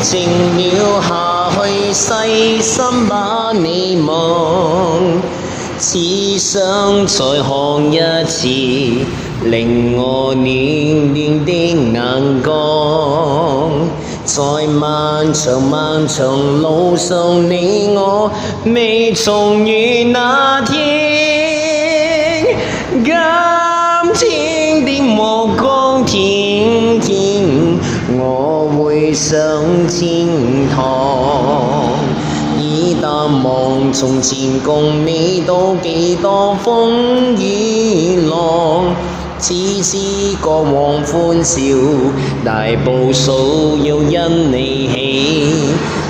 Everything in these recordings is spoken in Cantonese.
靜了下去，細心把你望，只想再看一次，令我暖暖的眼光。在漫長漫長路上，你我未重遇那天。今天的目光天天，我會上天堂。已淡忘從前共你都幾多風雨浪，只知過往歡笑，大步數要因你起。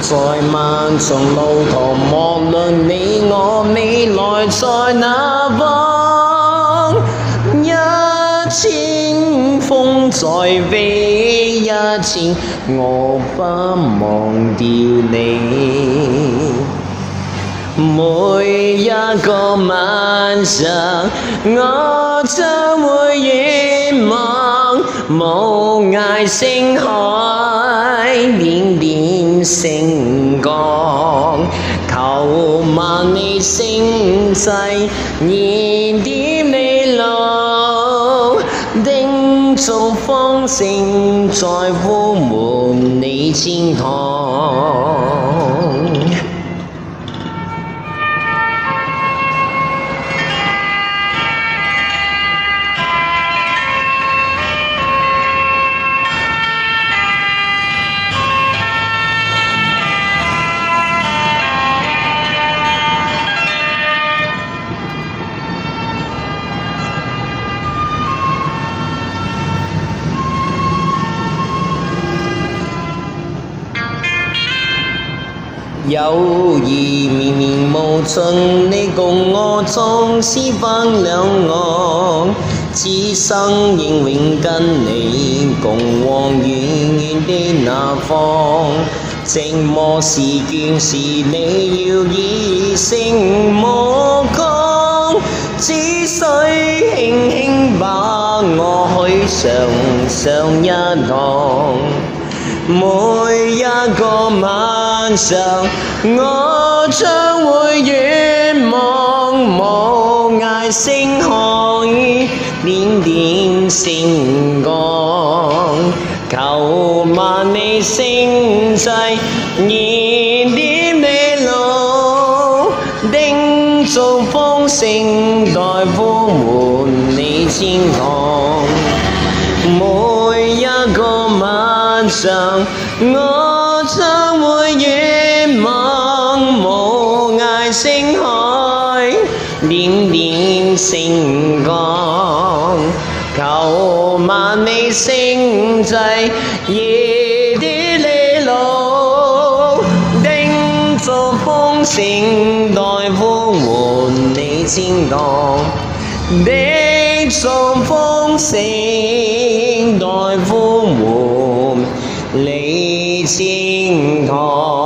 在漫長路途，莫論你我未來在哪方，一千風再飛一千，我不忘掉你。每一個晚上，我將會遠望無涯星海，點點星光，求萬里星際，燃點你路，叮囑風聲在呼喚你天堂。友誼綿綿無盡，你共我縱使分兩岸，此生應永跟你共往遠遠的那方。寂寞時倦時，你要以聲目光，只需輕輕把我許上一趟。每一個晚上，我將會遠望無涯星海，點點星光，求萬里星際，燃點你路，叮囑風聲代呼喚你天堂。每一個晚上，我將會遠望無涯星海，點點星光，求萬里星際，燃點你路，叮囑風聲代呼喚你天堂。叮囑風聲代呼喚你天堂。